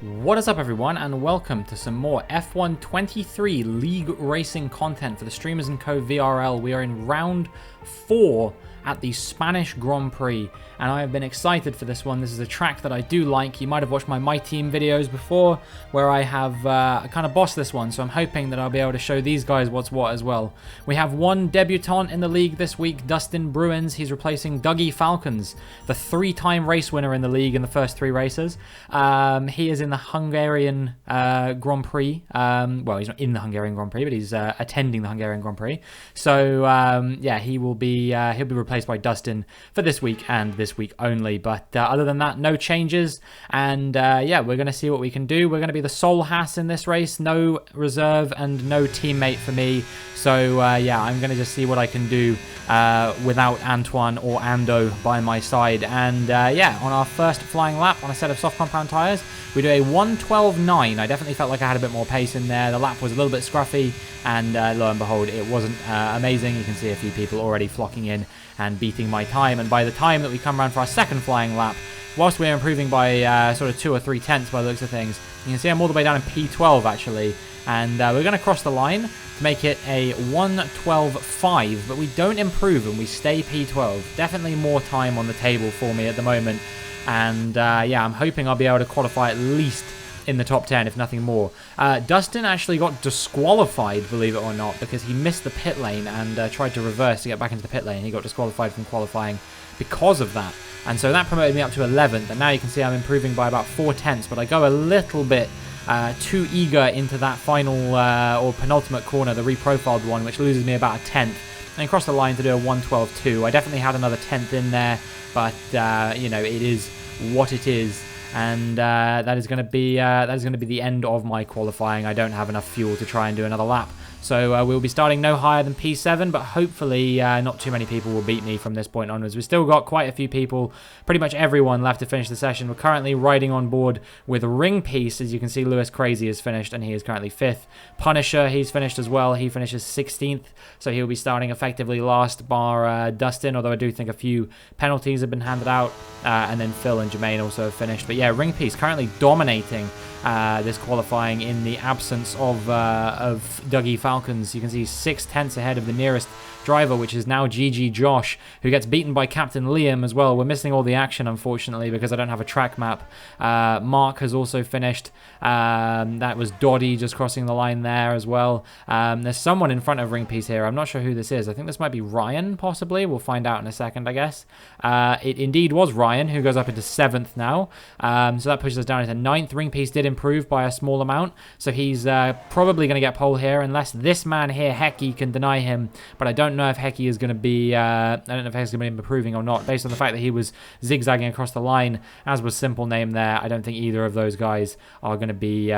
What is up everyone, and welcome to some more F1 23 League Racing content for the Streamers & Co VRL. We are in round 4 at the Spanish Grand Prix, and I have been excited for this one. This is a track that I do like. You might have watched my team videos before, where I have kind of bossed this one, so I'm hoping that I'll be able to show these guys what's what as well. We have one debutant in the league this week, Dustin Bruins. He's replacing Dougie Falcons, the 3-time race winner in the league in the first 3 races. He is in the Hungarian Grand Prix. Well, he's not in the Hungarian Grand Prix, but he's attending the Hungarian Grand Prix. So yeah, he'll be replaced by Dustin for this week and this week only. But other than that, no changes. And yeah, we're going to see what we can do. We're going to be the sole Haas in this race. No reserve and no teammate for me. So yeah, I'm going to just see what I can do without Antoine or Ando by my side. And yeah, on our first flying lap on a set of soft compound tyres, we do a 1:12.9. I definitely felt like I had a bit more pace in there. The lap was a little bit scruffy, and lo and behold, it wasn't amazing. You can see a few people already flocking in and beating my time. And by the time that we come around for our second flying lap, whilst we're improving by sort of 2 or 3 tenths by the looks of things, you can see I'm all the way down in P12 actually. And we're going to cross the line to make it a 1:12.5, but we don't improve and we stay P12. Definitely more time on the table for me at the moment. And yeah, I'm hoping I'll be able to qualify at least in the top 10, if nothing more. Dustin actually got disqualified, believe it or not, because he missed the pit lane and tried to reverse to get back into the pit lane. He got disqualified from qualifying because of that. And so that promoted me up to 11th. And now you can see I'm improving by about 4 tenths, but I go a little bit too eager into that final or penultimate corner, the reprofiled one, which loses me about a tenth. And cross the line to do a 1:12.2. I definitely had another tenth in there, but you know, it is what it is. And that is going to be the end of my qualifying. I don't have enough fuel to try and do another lap. So we'll be starting no higher than P7, but hopefully not too many people will beat me from this point onwards. We've still got quite a few people, pretty much everyone left to finish the session. We're currently riding on board with Ring Piece. As you can see, Lewis Crazy is finished, and he is currently 5th. Punisher, he's finished as well. He finishes 16th, so he'll be starting effectively last, bar Dustin, although I do think a few penalties have been handed out. And then Phil and Jermaine also have finished. But yeah, Ring Piece currently dominating this qualifying in the absence of Dougie Falcons. You can see 6 tenths ahead of the nearest driver, which is now GG Josh, who gets beaten by Captain Liam as well. We're missing all the action, unfortunately, because I don't have a track map. Mark has also finished. That was Doddy just crossing the line there as well. There's someone in front of Ring Piece here. I'm not sure who this is. I think this might be Ryan, possibly. We'll find out in a second, I guess. It indeed was Ryan, who goes up into 7th now. So that pushes us down into 9th. Ring Piece did improve by a small amount, so he's probably going to get pole here, unless this man here, Hecky, can deny him. But I don't know if Hecky is going to be I don't know if Hecky's going to be improving or not, based on the fact that he was zigzagging across the line, as was Simple Name there. I don't think either of those guys are going to be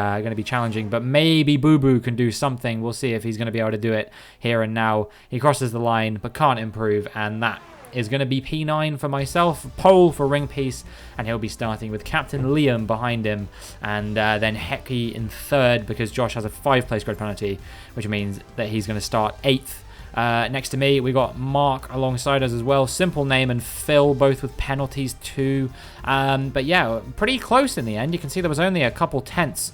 challenging, but maybe Boo Boo can do something. We'll see if he's going to be able to do it here and now. He crosses the line but can't improve, and that is going to be P9 for myself, pole for Ring Piece, and he'll be starting with Captain Liam behind him, and then Hecky in 3rd, because Josh has a 5-place grid penalty, which means that he's going to start 8th. Next to me, we got Mark alongside us as well. Simple Name and Phil, both with penalties too. But yeah, pretty close in the end. You can see there was only a couple tenths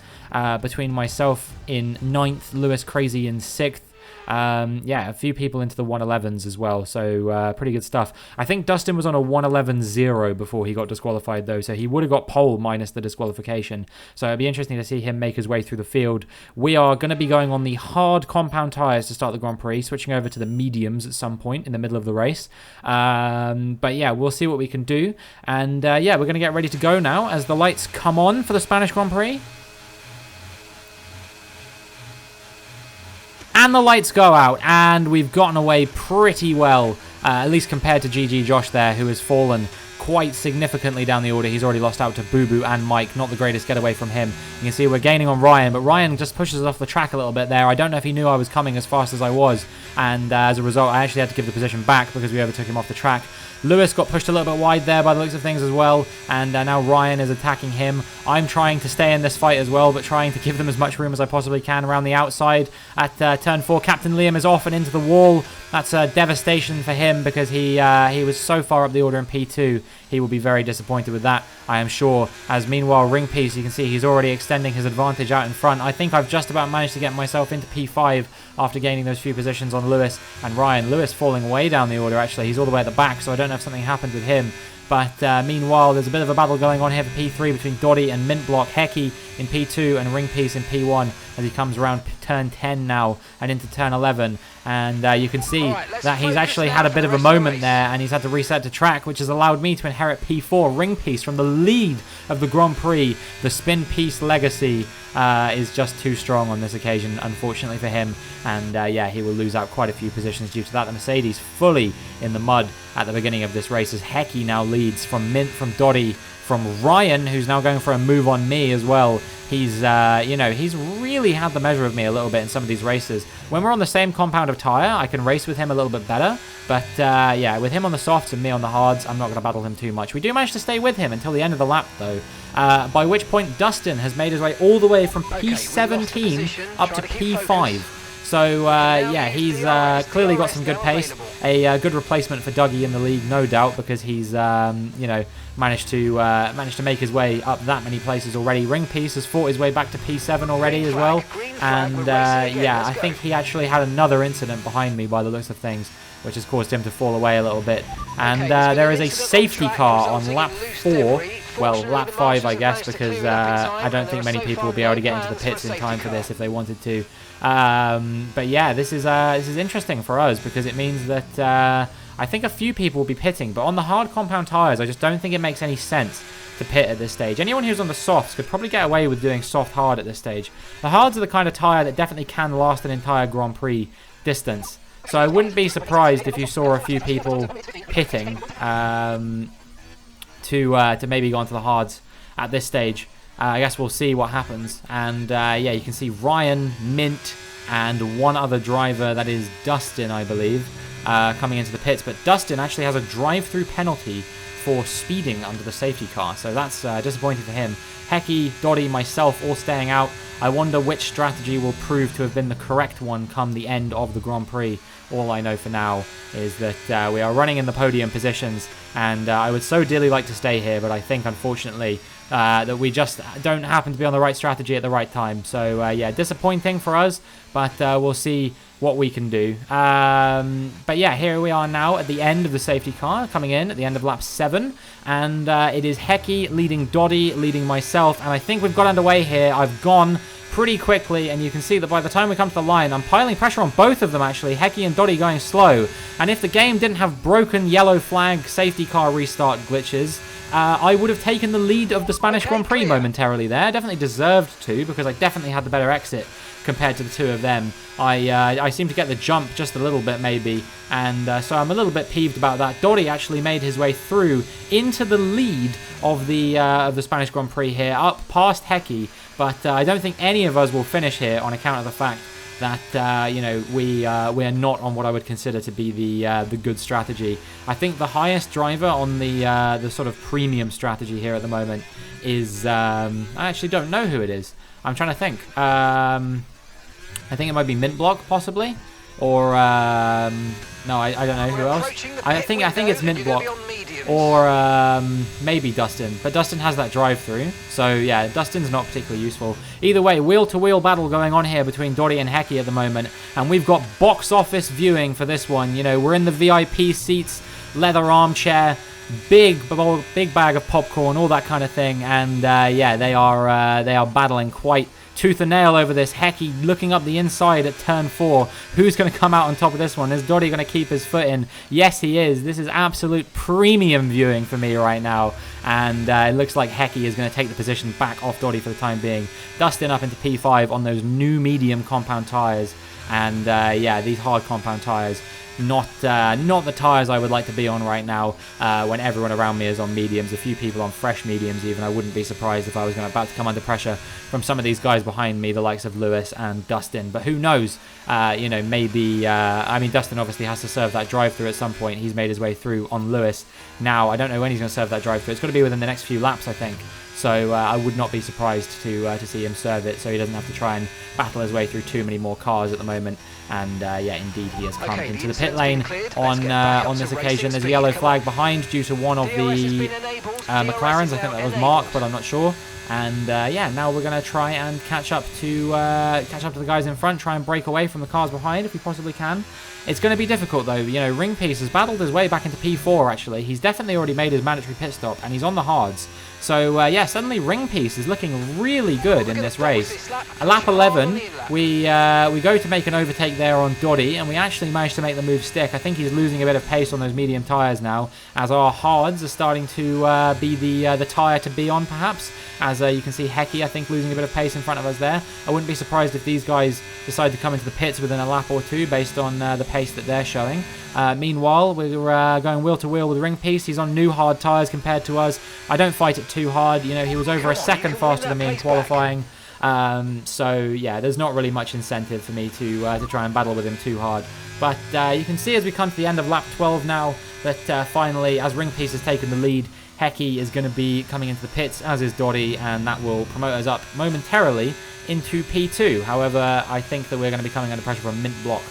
between myself in 9th, Lewis Crazy in 6th. Yeah, a few people into the 1:11s as well, so pretty good stuff. I think Dustin was on a 1:11.0 before he got disqualified though, so he would have got pole minus the disqualification. So it'd be interesting to see him make his way through the field. We are going to be going on the hard compound tyres to start the Grand Prix, switching over to the mediums at some point in the middle of the race. But yeah, we'll see what we can do. And yeah, we're going to get ready to go now as the lights come on for the Spanish Grand Prix. And the lights go out, and we've gotten away pretty well, at least compared to GG Josh there, who has fallen quite significantly down the order. He's already lost out to Boo Boo and Mike. Not the greatest getaway from him. You can see we're gaining on Ryan, but Ryan just pushes us off the track a little bit there. I don't know if he knew I was coming as fast as I was, and as a result, I actually had to give the position back because we overtook him off the track. Lewis got pushed a little bit wide there by the looks of things as well, and now Ryan is attacking him. I'm trying to stay in this fight as well, but trying to give them as much room as I possibly can around the outside at turn 4. Captain Liam is off and into the wall. That's a devastation for him because he was so far up the order in P2. He will be very disappointed with that, I am sure. As meanwhile, Ring Piece, you can see he's already extending his advantage out in front. I think I've just about managed to get myself into P5 after gaining those few positions on Lewis and Ryan. Lewis falling way down the order, actually. He's all the way at the back, so I don't know if something happened with him. But meanwhile, there's a bit of a battle going on here for P3 between Doddy and Mint Block. Heki in P2 and Ring Piece in P1 as he comes around turn 10 now and into turn 11. And you can see that he's actually had a bit of a moment there and he's had to reset to track, which has allowed me to inherit P4. Ring Piece from the lead of the Grand Prix. The Spin Piece legacy is just too strong on this occasion, unfortunately for him. And yeah, he will lose out quite a few positions due to that. The Mercedes fully in the mud at the beginning of this race as Heki now leads from Mint, from Doddy, from Ryan, who's now going for a move on me as well. He's, you know, he's really had the measure of me a little bit in some of these races. When we're on the same compound of tyre, I can race with him a little bit better. But, yeah, with him on the softs and me on the hards, I'm not going to battle him too much. We do manage to stay with him until the end of the lap, though. By which point, Dustin has made his way all the way from P17 up to P5. So, yeah, he's clearly got some good pace. A good replacement for Dougie in the league, no doubt, because he's, you know, managed to make his way up that many places already. Ring Piece has fought his way back to P7 already as well. And, yeah, I think he actually had another incident behind me by the looks of things, which has caused him to fall away a little bit. And there is a safety car on lap 4. Well, lap 5, I guess, because I don't think many people will be able to get into the pits in time for this if they wanted to. But yeah, this is interesting for us because it means that I think a few people will be pitting. But on the hard compound tyres, I just don't think it makes any sense to pit at this stage. Anyone who's on the softs could probably get away with doing soft hard at this stage. The hards are the kind of tyre that definitely can last an entire Grand Prix distance. So I wouldn't be surprised if you saw a few people pitting to maybe go onto the hards at this stage. I guess we'll see what happens. And yeah, you can see Ryan, Mint, and one other driver, that is Dustin, I believe, coming into the pits. But Dustin actually has a drive-through penalty for speeding under the safety car, so that's disappointing for him. Heki, Doddy, myself all staying out. I wonder which strategy will prove to have been the correct one come the end of the Grand Prix. All I know for now is that we are running in the podium positions, and I would so dearly like to stay here, but I think, unfortunately, that we just don't happen to be on the right strategy at the right time. So, yeah, disappointing for us, but we'll see what we can do. But yeah, here we are now at the end of the safety car, coming in at the end of lap 7, and it is Heki leading Doddy, leading myself, and I think we've got underway here. I've gone pretty quickly, and you can see that by the time we come to the line, I'm piling pressure on both of them, actually. Heki and Doddy going slow, and if the game didn't have broken yellow flag safety car restart glitches, I would have taken the lead of the Spanish Grand Prix momentarily there. Definitely deserved to, because I definitely had the better exit compared to the two of them. I seem to get the jump just a little bit, maybe, and so I'm a little bit peeved about that. Doddy actually made his way through into the lead of the Spanish Grand Prix here, up past Heki, but I don't think any of us will finish here on account of the fact that you know, we are not on what I would consider to be the good strategy. I think the highest driver on the sort of premium strategy here at the moment is I actually don't know who it is. I'm trying to think. I think it might be Mint Block, possibly, or no, I don't know who else. I think it's Mint Block, or maybe Dustin. But Dustin has that drive-through, so yeah, Dustin's not particularly useful. Either way, wheel-to-wheel battle going on here between Doddy and Heki at the moment, and we've got box office viewing for this one. You know, we're in the VIP seats, leather armchair, big bag of popcorn, all that kind of thing, and yeah, they are battling quite tooth and nail over this. Heki looking up the inside at turn 4. Who's going to come out on top of this one? Is Doddy going to keep his foot in? Yes, he is. This is absolute premium viewing for me right now. And it looks like Heki is going to take the position back off Doddy for the time being. Dustin up into P5 on those new medium compound tyres. And yeah, these hard compound tyres, not the tyres I would like to be on right now when everyone around me is on mediums. A few people on fresh mediums even. I wouldn't be surprised if I was about to come under pressure from some of these guys behind me, the likes of Lewis and Dustin. But who knows? You know, maybe... I mean, Dustin obviously has to serve that drive-through at some point. He's made his way through on Lewis. Now, I don't know when he's going to serve that drive-through. It's got to be within the next few laps, I think. So I would not be surprised to see him serve it, so he doesn't have to try and battle his way through too many more cars at the moment. And yeah, indeed, he has come into the pit lane on this occasion. There's a yellow flag behind due to one of the McLarens. I think that was Mark, but I'm not sure. And yeah, now we're going to try and catch up to the guys in front, try and break away from the cars behind if we possibly can. It's going to be difficult though. You know, Ringpiece has battled his way back into P4 actually. He's definitely already made his mandatory pit stop and he's on the hards. So yeah, suddenly Ringpiece is looking really good in this race. At lap 11, we go to make an overtake there on Doddy, and we actually managed to make the move stick. I think he's losing a bit of pace on those medium tyres now, as our hards are starting to be the tyre to be on, perhaps. As you can see, Hecky, I think, losing a bit of pace in front of us there. I wouldn't be surprised if these guys decide to come into the pits within a lap or two, based on the pace that they're showing. Meanwhile, we're going wheel to wheel with Ringpiece. He's on new hard tyres compared to us. I don't fight it too hard. You know, he was over a second faster than me in qualifying. So yeah, there's not really much incentive for me to try and battle with him too hard. But you can see as we come to the end of lap 12 now that finally, as Ringpiece has taken the lead, Hecky is going to be coming into the pits, as is Doddy, and that will promote us up momentarily into P2. However, I think that we're going to be coming under pressure from Mint Block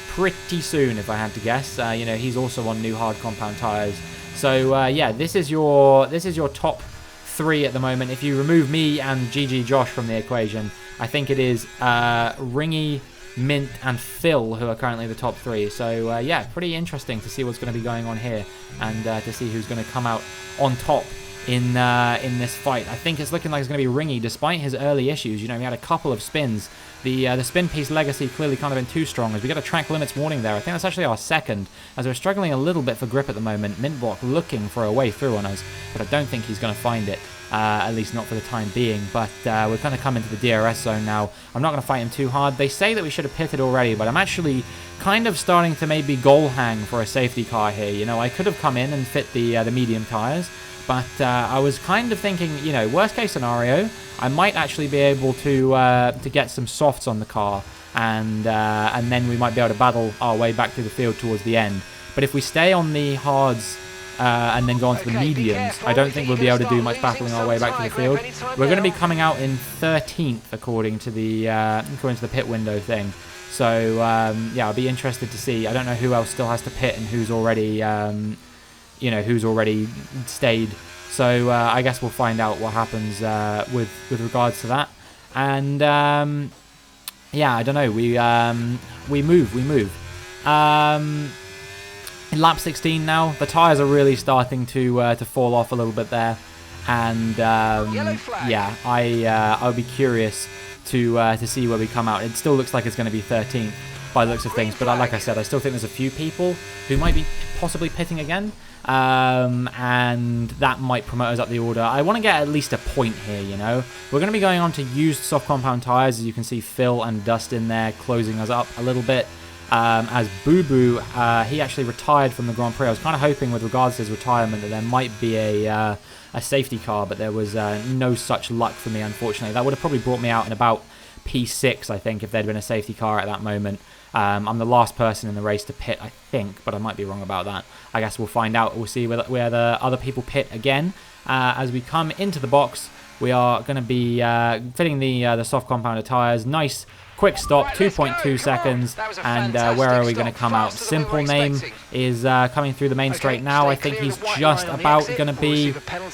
pretty soon, if I had to guess. You know, he's also on new hard compound tyres. So yeah, this is your top three at the moment. If you remove me and GG Josh from the equation, I think it is Ringy, Mint, and Phil who are currently the top three. So yeah, pretty interesting to see what's going to be going on here, and to see who's going to come out on top in this fight. I think it's looking like it's going to be Ringy, despite his early issues. You know, he had a couple of spins. The spin piece legacy clearly kind of been too strong, as we got a track limits warning there. I think that's actually our second, as we're struggling a little bit for grip at the moment. Mintblock looking for a way through on us, but I don't think he's going to find it, at least not for the time being. But we're going to come into the DRS zone now. I'm not going to fight him too hard. They say that we should have pitted already, but I'm actually kind of starting to maybe goal hang for a safety car here. You know, I could have come in and fit the medium tyres, but I was kind of thinking, you know, worst case scenario, I might actually be able to get some softs on the car, and then we might be able to battle our way back through the field towards the end. But if we stay on the hards and then go on to the mediums, I don't think we'll be able to do much battling our way back to the field. We're going to be coming out in 13th according to the pit window thing. So yeah, I'll be interested to see. I don't know who else still has to pit and who's already you know, who's already stayed. So I guess we'll find out what happens with regards to that. And yeah, I don't know. We move. In lap 16 now, the tyres are really starting to fall off a little bit there. And yeah, I would be curious to see where we come out. It still looks like it's going to be 13th by the looks of things, but like I said, I still think there's a few people who might be possibly pitting again. And that might promote us up the order. I want to get at least a point here, you know. We're going to be going on to used soft compound tyres, as you can see Phil and Dustin there closing us up a little bit. As Boo Boo, he actually retired from the Grand Prix. I was kind of hoping with regards to his retirement that there might be a safety car, but there was no such luck for me, unfortunately. That would have probably brought me out in about P6, I think, if there'd been a safety car at that moment. I'm the last person in the race to pit, I think, but I might be wrong about that. I guess we'll find out. We'll see where the other people pit again. As we come into the box, we are going to be fitting the soft compounded tyres. Nice quick stop, 2.2 seconds. And where are we going to come out? Simple Name is coming through the main straight now. I think he's just about going to be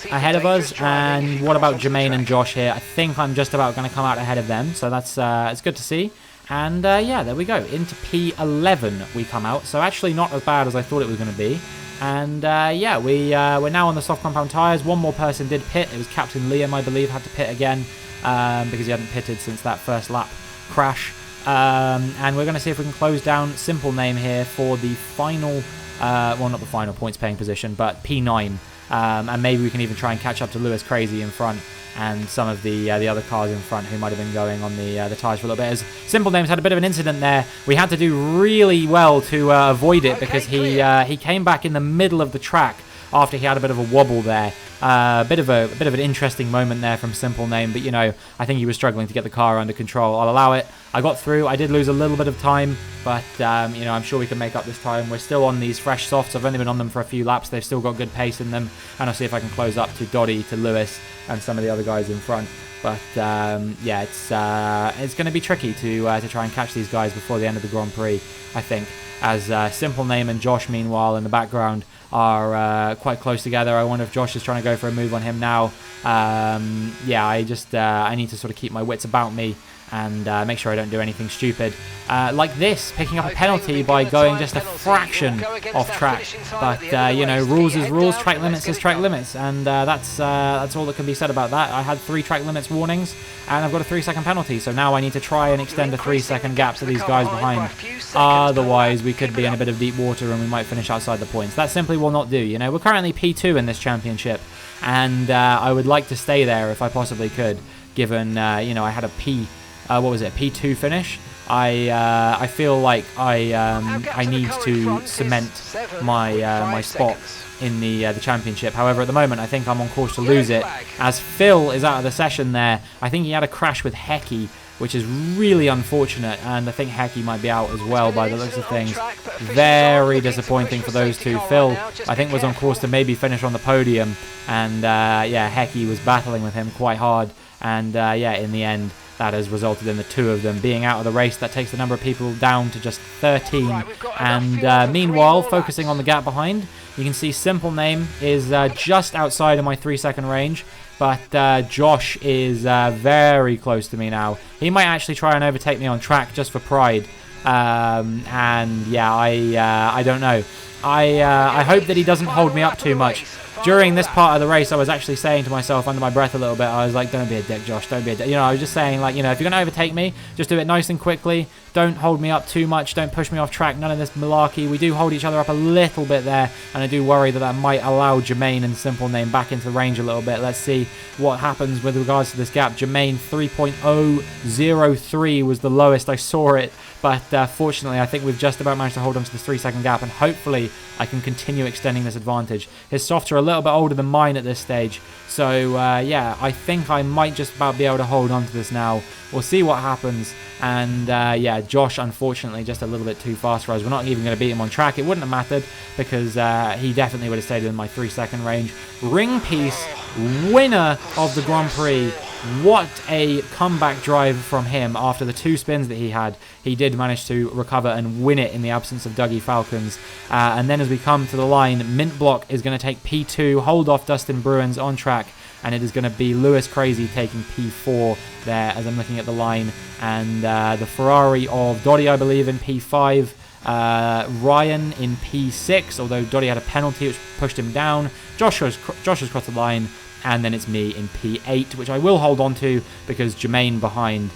ahead of us. And what about Jermaine and Josh here? I think I'm just about going to come out ahead of them. So that's it's good to see. And yeah, there we go. Into P11 we come out. So actually not as bad as I thought it was going to be. And yeah, we're now on the soft compound tyres. One more person did pit. It was Captain Liam, I believe, had to pit again because he hadn't pitted since that first lap crash. And we're going to see if we can close down Simple Name here for the final, well, not the final points paying position, but P9. And maybe we can even try and catch up to Lewis Crazy in front and some of the other cars in front who might have been going on the tyres for a little bit. As Simple Names had a bit of an incident there. We had to do really well to avoid it because he came back in the middle of the track after he had a bit of a wobble there. Bit of an interesting moment there from Simple Name, but you know, I think he was struggling to get the car under control. I'll allow it. I got through. I did lose a little bit of time, but you know, I'm sure we can make up this time. We're still on these fresh softs. I've only been on them for a few laps. They've still got good pace in them, and I'll see if I can close up to Doddy, to Lewis, and some of the other guys in front. But yeah, it's going to be tricky to try and catch these guys before the end of the Grand Prix, I think, as Simple Name and Josh, meanwhile, in the background are quite close together. I wonder if Josh is trying to go for a move on him now. Yeah, I need to sort of keep my wits about me and make sure I don't do anything stupid. Like this, picking up a penalty by going just a fraction off track. But, you know, rules is rules, track limits is track limits. And that's all that can be said about that. I had 3 track limits warnings, and I've got a 3-second penalty. So now I need to try and extend a 3-second gap to these guys behind. Otherwise, we could be in a bit of deep water and we might finish outside the points. That simply will not do, you know. We're currently P2 in this championship, and I would like to stay there if I possibly could, given, you know, I had a P2 finish. I feel like I need to cement my spot in the championship. However, at the moment, I think I'm on course to lose it, as Phil is out of the session there. I think he had a crash with Hecky, which is really unfortunate, and I think Hecky might be out as well by the looks of things. Very disappointing for those two. Phil, I think, was on course to maybe finish on the podium, and yeah, Hecky was battling with him quite hard, and yeah, in the end, that has resulted in the 2 of them being out of the race. That takes the number of people down to just 13. And meanwhile, focusing on the gap behind, you can see Simple Name is just outside of my 3-second range. But Josh is very close to me now. He might actually try and overtake me on track just for pride. And yeah, I don't know. I hope that he doesn't hold me up too much. During this part of the race, I was actually saying to myself under my breath a little bit, I was like, don't be a dick, Josh, don't be a dick. You know, I was just saying, like, you know, if you're going to overtake me, just do it nice and quickly. Don't hold me up too much. Don't push me off track. None of this malarkey. We do hold each other up a little bit there, and I do worry that might allow Jermaine and Simple Name back into the range a little bit. Let's see what happens with regards to this gap. Jermaine, 3.003 was the lowest I saw it. But fortunately, I think we've just about managed to hold on to this 3-second gap, and hopefully I can continue extending this advantage. His softs are a little bit older than mine at this stage, so yeah, I think I might just about be able to hold on to this now. We'll see what happens, and yeah, Josh, unfortunately, just a little bit too fast for us. We're not even going to beat him on track. It wouldn't have mattered, because he definitely would have stayed in my 3-second range. Ring Piece, winner of the Grand Prix. What a comeback drive from him after the 2 spins that he had. He did manage to recover and win it in the absence of Dougie Falcons. And then as we come to the line, Mint Block is going to take P2, hold off Dustin Bruins on track, and it is going to be Lewis Crazy taking P4 there as I'm looking at the line. And the Ferrari of Doddy, I believe, in P5. Ryan in P6, although Doddy had a penalty which pushed him down. Josh has crossed the line. And then it's me in P8, which I will hold on to because Jermaine behind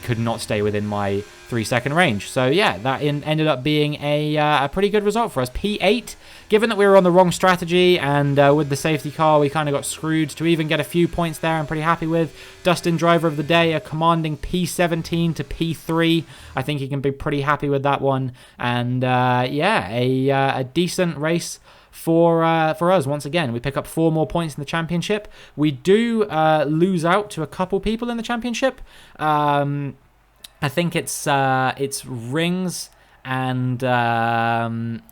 could not stay within my 3-second range. So yeah, that ended up being a pretty good result for us. P8, given that we were on the wrong strategy and with the safety car, we kind of got screwed. To even get a few points there, I'm pretty happy with. Dustin, driver of the day, a commanding P17 to P3. I think he can be pretty happy with that one. And yeah, a decent race for us. Once again, we pick up 4 more points in the championship. We do lose out to a couple people in the championship. I think it's Rings and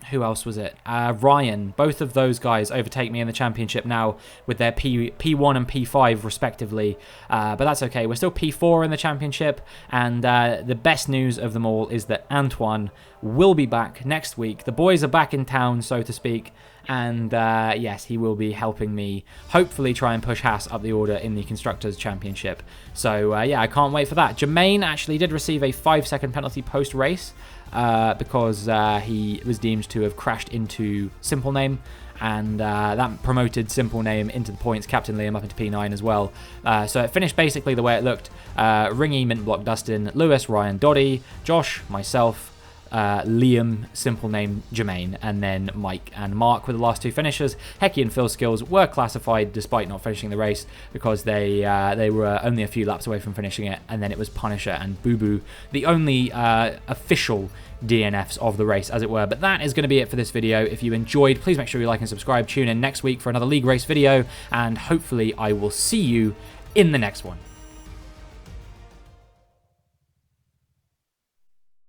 who else was it? Ryan. Both of those guys overtake me in the championship now with their P1 and P5 respectively. But that's okay. We're still P4 in the championship, and the best news of them all is that Antoine will be back next week. The boys are back in town, so to speak. And yes, he will be helping me hopefully try and push Haas up the order in the Constructors' Championship. So yeah, I can't wait for that. Jermaine actually did receive a 5-second penalty post-race because he was deemed to have crashed into Simple Name. And that promoted Simple Name into the points, Captain Liam up into P9 as well. So it finished basically the way it looked. Ringy, Mint Block, Dustin, Lewis, Ryan, Doddy, Josh, myself, Liam, simple name Jermaine, and then Mike and Mark were the last 2 finishers. Hecky and Phil's skills were classified despite not finishing the race because they were only a few laps away from finishing it, and then it was Punisher and Boo Boo, the only official DNFs of the race, as it were. But that is going to be it for this video. If you enjoyed, please make sure you like and subscribe. Tune in next week for another league race video, and hopefully I will see you in the next one.